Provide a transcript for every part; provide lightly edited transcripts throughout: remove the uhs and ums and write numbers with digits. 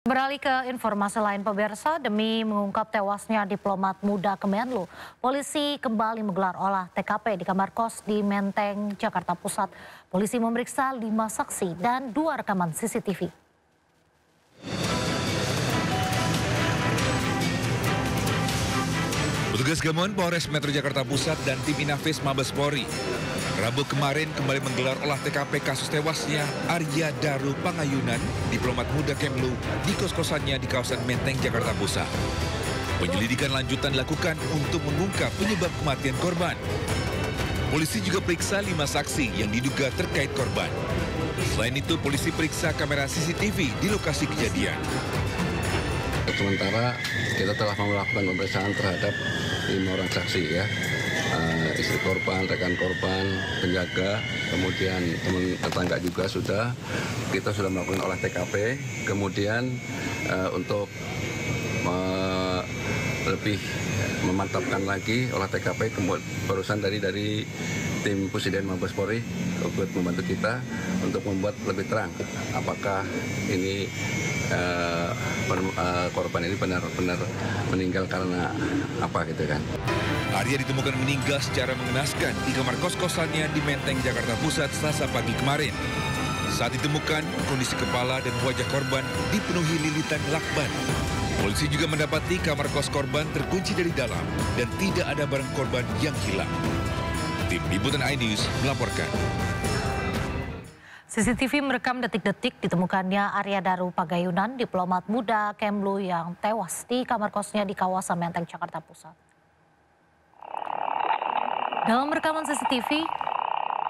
Beralih ke informasi lain pemirsa, demi mengungkap tewasnya diplomat muda Kemenlu, polisi kembali menggelar olah TKP di kamar kos di Menteng, Jakarta Pusat. Polisi memeriksa 5 saksi dan 2 rekaman CCTV. Petugas gabungan Polres Metro Jakarta Pusat dan tim Inafis Mabes Polri Rabu kemarin kembali menggelar olah TKP kasus tewasnya Arya Daru Pangayunan, diplomat muda Kemlu, di kos-kosannya di kawasan Menteng, Jakarta Pusat. Penyelidikan lanjutan dilakukan untuk mengungkap penyebab kematian korban. Polisi juga periksa 5 saksi yang diduga terkait korban. Selain itu, polisi periksa kamera CCTV di lokasi kejadian. Sementara kita telah melakukan pemeriksaan terhadap 5 orang saksi ya. Istri korban, rekan korban, penjaga, kemudian teman tetangga juga kita sudah melakukan olah TKP, kemudian untuk lebih memantapkan lagi olah TKP, barusan dari tim Pusiden Mabes Polri ikut membantu kita untuk membuat lebih terang apakah ini korban ini benar-benar meninggal karena apa gitu kan. Arya ditemukan meninggal secara mengenaskan di kamar kos-kosannya di Menteng, Jakarta Pusat Selasa pagi kemarin. Saat ditemukan, kondisi kepala dan wajah korban dipenuhi lilitan lakban. Polisi juga mendapati kamar kos korban terkunci dari dalam dan tidak ada barang korban yang hilang. Tim Liputan iNews melaporkan. CCTV merekam detik-detik ditemukannya Arya Daru Pangayunan, diplomat muda Kemlu yang tewas di kamar kosnya di kawasan Menteng, Jakarta Pusat. Dalam rekaman CCTV,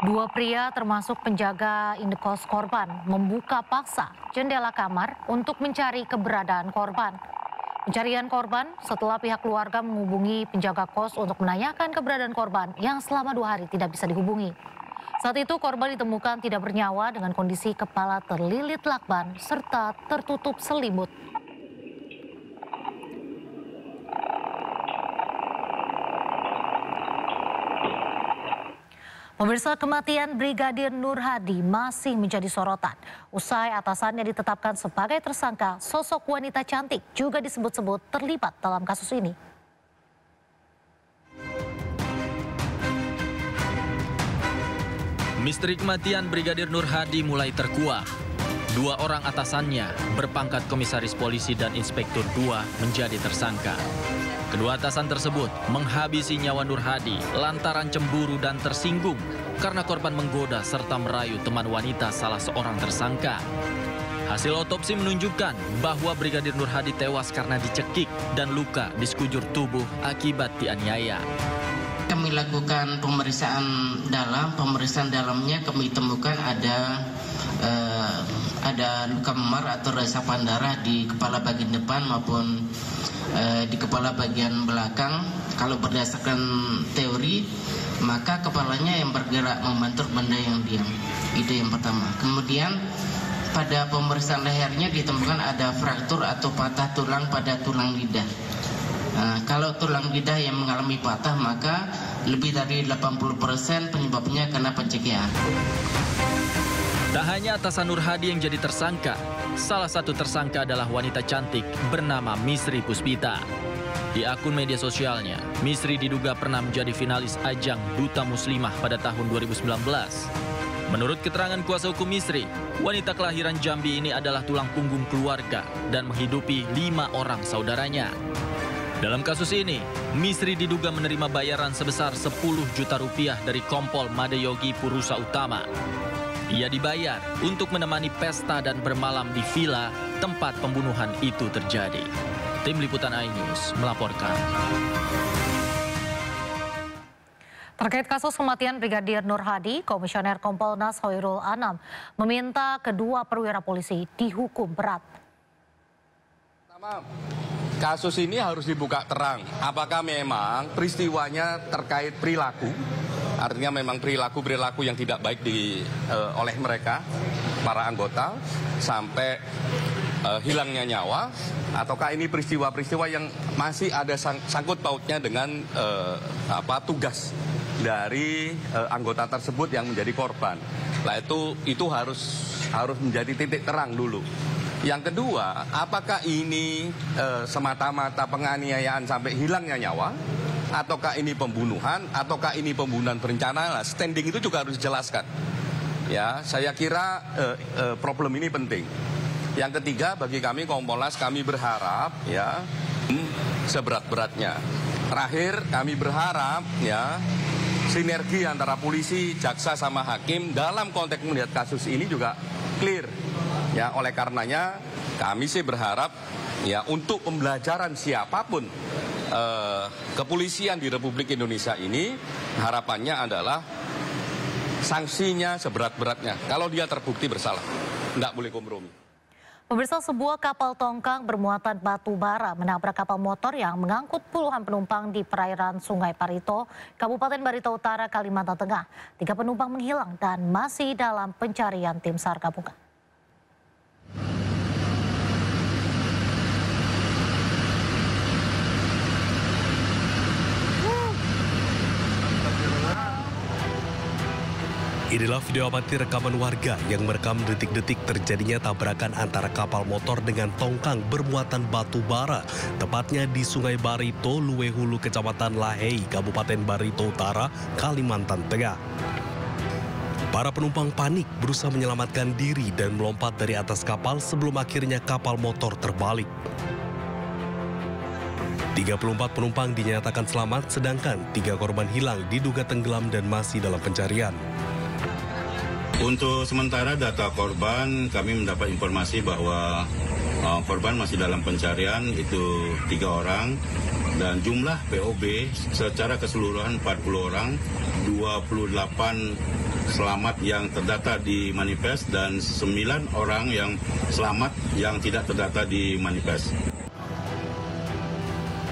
2 pria termasuk penjaga indekos korban membuka paksa jendela kamar untuk mencari keberadaan korban. Pencarian korban setelah pihak keluarga menghubungi penjaga kos untuk menanyakan keberadaan korban yang selama 2 hari tidak bisa dihubungi. Saat itu korban ditemukan tidak bernyawa dengan kondisi kepala terlilit lakban serta tertutup selimut. Pemirsa, kematian Brigadir Nur Hadi masih menjadi sorotan. Usai atasannya ditetapkan sebagai tersangka, sosok wanita cantik juga disebut-sebut terlibat dalam kasus ini. Misteri kematian Brigadir Nur Hadi mulai terkuak. 2 orang atasannya berpangkat komisaris polisi dan inspektur 2 menjadi tersangka. Kedua atasan tersebut menghabisi nyawa Nur Hadi lantaran cemburu dan tersinggung karena korban menggoda serta merayu teman wanita salah seorang tersangka. Hasil otopsi menunjukkan bahwa Brigadir Nur Hadi tewas karena dicekik dan luka di sekujur tubuh akibat dianiaya. Kami lakukan pemeriksaan dalamnya kami temukan ada luka memar atau resapan darah di kepala bagian depan maupun di kepala bagian belakang. Kalau berdasarkan teori, maka kepalanya yang bergerak membentur benda yang diam. Itu yang pertama. Kemudian pada pemeriksaan lehernya ditemukan ada fraktur atau patah tulang pada tulang lidah. Kalau tulang lidah yang mengalami patah, maka lebih dari 80% penyebabnya karena pencegahan. Tak hanya atasan Nur Hadi yang jadi tersangka, salah satu tersangka adalah wanita cantik bernama Misri Puspita. Di akun media sosialnya, Misri diduga pernah menjadi finalis ajang Duta Muslimah pada tahun 2019. Menurut keterangan kuasa hukum Misri, wanita kelahiran Jambi ini adalah tulang punggung keluarga dan menghidupi 5 orang saudaranya. Dalam kasus ini, Misri diduga menerima bayaran sebesar 10 juta rupiah dari Kompol Madeyogi Purusa Utama. Ia dibayar untuk menemani pesta dan bermalam di villa tempat pembunuhan itu terjadi. Tim Liputan iNews melaporkan. Terkait kasus kematian Brigadir Nur Hadi, Komisioner Kompolnas Hoirul Anam meminta kedua perwira polisi dihukum berat. Kasus ini harus dibuka terang. Apakah memang peristiwanya terkait perilaku? Artinya memang perilaku yang tidak baik oleh mereka, para anggota, sampai hilangnya nyawa? Ataukah ini peristiwa-peristiwa yang masih ada sangkut pautnya dengan tugas dari anggota tersebut yang menjadi korban? Nah itu harus menjadi titik terang dulu. Yang kedua, apakah ini semata-mata penganiayaan sampai hilangnya nyawa, ataukah ini pembunuhan, ataukah ini pembunuhan berencana? Nah, standing itu juga harus dijelaskan. Ya, saya kira problem ini penting. Yang ketiga, bagi kami Kompolnas, kami berharap ya seberat-beratnya. Terakhir, kami berharap ya sinergi antara polisi, jaksa sama hakim dalam konteks melihat kasus ini juga clear. Ya, oleh karenanya kami sih berharap ya untuk pembelajaran siapapun kepolisian di Republik Indonesia ini, harapannya adalah sanksinya seberat-beratnya. Kalau dia terbukti bersalah, tidak boleh kompromi. Pemirsa, sebuah kapal tongkang bermuatan batu bara menabrak kapal motor yang mengangkut puluhan penumpang di perairan Sungai Barito, Kabupaten Barito Utara, Kalimantan Tengah. 3 penumpang menghilang dan masih dalam pencarian tim SAR gabungan. Inilah video amatir rekaman warga yang merekam detik-detik terjadinya tabrakan antara kapal motor dengan tongkang bermuatan batu bara, tepatnya di Sungai Barito, Luehulu, Kecamatan Lahei, Kabupaten Barito Utara, Kalimantan Tengah. Para penumpang panik berusaha menyelamatkan diri dan melompat dari atas kapal sebelum akhirnya kapal motor terbalik. 34 penumpang dinyatakan selamat, sedangkan 3 korban hilang diduga tenggelam dan masih dalam pencarian. Untuk sementara data korban, kami mendapat informasi bahwa korban masih dalam pencarian, itu 3 orang. Dan jumlah POB secara keseluruhan 40 orang, 28 selamat yang terdata di manifest, dan 9 orang yang selamat yang tidak terdata di manifest.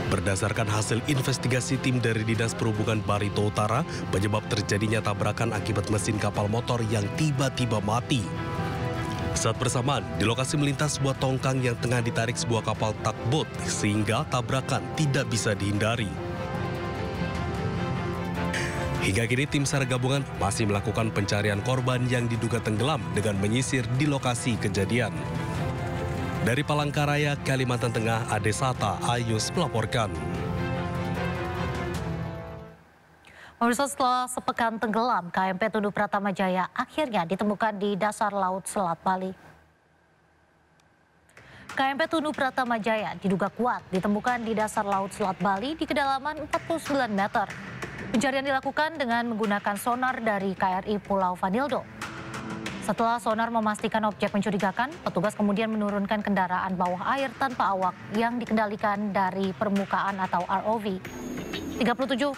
Berdasarkan hasil investigasi tim dari Dinas Perhubungan Barito Utara, penyebab terjadinya tabrakan akibat mesin kapal motor yang tiba-tiba mati. Saat bersamaan, di lokasi melintas sebuah tongkang yang tengah ditarik sebuah kapal tugboat, sehingga tabrakan tidak bisa dihindari. Hingga kini tim SAR gabungan masih melakukan pencarian korban yang diduga tenggelam dengan menyisir di lokasi kejadian. Dari Palangkaraya, Kalimantan Tengah, Adesata Ayus melaporkan. Pemirsa, setelah sepekan tenggelam, KMP Tunduk Pratama Jaya akhirnya ditemukan di dasar laut Selat Bali. KMP Tunduk Pratama Jaya diduga kuat ditemukan di dasar laut Selat Bali di kedalaman 49 meter. Pencarian dilakukan dengan menggunakan sonar dari KRI Pulau Vanildo. Setelah sonar memastikan objek mencurigakan, petugas kemudian menurunkan kendaraan bawah air tanpa awak yang dikendalikan dari permukaan atau ROV. 37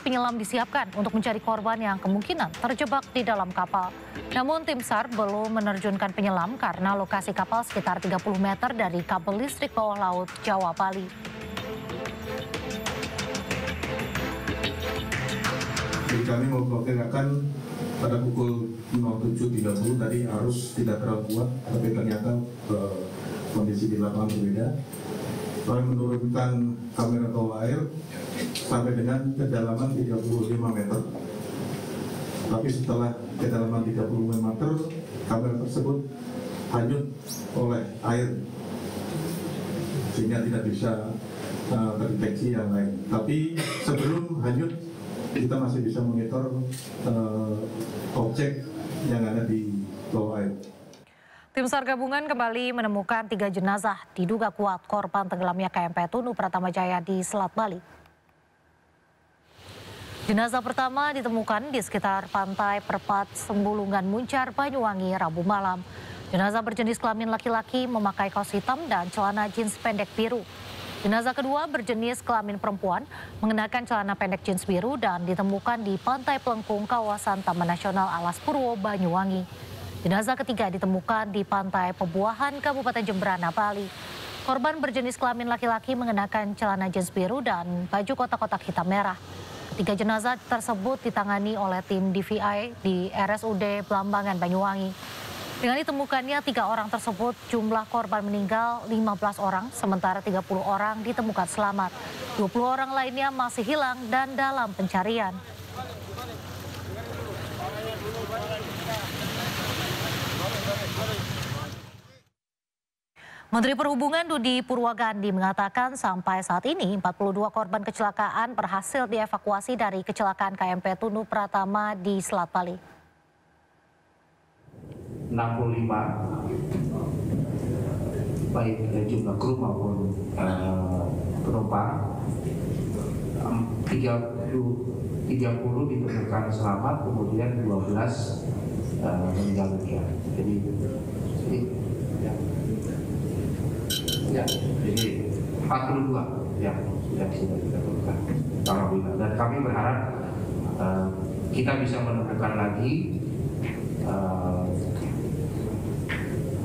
penyelam disiapkan untuk mencari korban yang kemungkinan terjebak di dalam kapal. Namun tim SAR belum menerjunkan penyelam karena lokasi kapal sekitar 30 meter dari kabel listrik bawah laut Jawa Bali. Kami memperkirakan pada pukul 07.30 tadi arus tidak terlalu kuat, tapi ternyata kondisi di lapangan berbeda. Kami menurunkan kamera bawah air sampai dengan kedalaman 35 meter. Tapi setelah kedalaman 35 meter, kamera tersebut hanyut oleh air, sehingga tidak bisa terdeteksi yang lain. Tapi sebelum hanyut, kita masih bisa monitor objek yang ada di bawah air. Tim SAR gabungan kembali menemukan 3 jenazah diduga kuat korban tenggelamnya KMP Tunduk Pratama Jaya di Selat Bali. Jenazah pertama ditemukan di sekitar pantai Perpat Sembulungan Muncar, Banyuwangi, Rabu malam. Jenazah berjenis kelamin laki-laki memakai kaos hitam dan celana jeans pendek biru. Jenazah kedua berjenis kelamin perempuan mengenakan celana pendek jeans biru dan ditemukan di Pantai Pelengkung, kawasan Taman Nasional Alas Purwo, Banyuwangi. Jenazah ketiga ditemukan di Pantai Pebuahan, Kabupaten Jembrana, Bali. Korban berjenis kelamin laki-laki mengenakan celana jeans biru dan baju kotak-kotak hitam merah. Ketiga jenazah tersebut ditangani oleh tim DVI di RSUD Blambangan, Banyuwangi. Dengan ditemukannya 3 orang tersebut, jumlah korban meninggal 15 orang, sementara 30 orang ditemukan selamat. 20 orang lainnya masih hilang dan dalam pencarian. Menteri Perhubungan Budi Purwagandi mengatakan sampai saat ini 42 korban kecelakaan berhasil dievakuasi dari kecelakaan KMP Tunu Pratama di Selat Bali. 65 baik jumlah kru maupun penumpang, 30 ditemukan selamat, kemudian 12 meninggal dunia. Jadi ya, jadi 42 yang sudah ditemukan. Alhamdulillah. Dan kami berharap kita bisa menemukan lagi.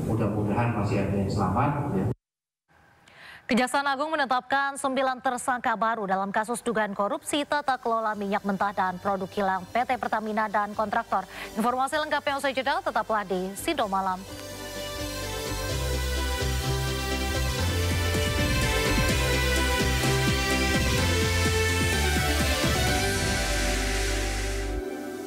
Mudah-mudahan masih ada yang selamat. Ya. Kejaksaan Agung menetapkan 9 tersangka baru dalam kasus dugaan korupsi tata kelola minyak mentah dan produk kilang PT Pertamina dan kontraktor. Informasi lengkapnya usai jeda, tetaplah di Sido Malam.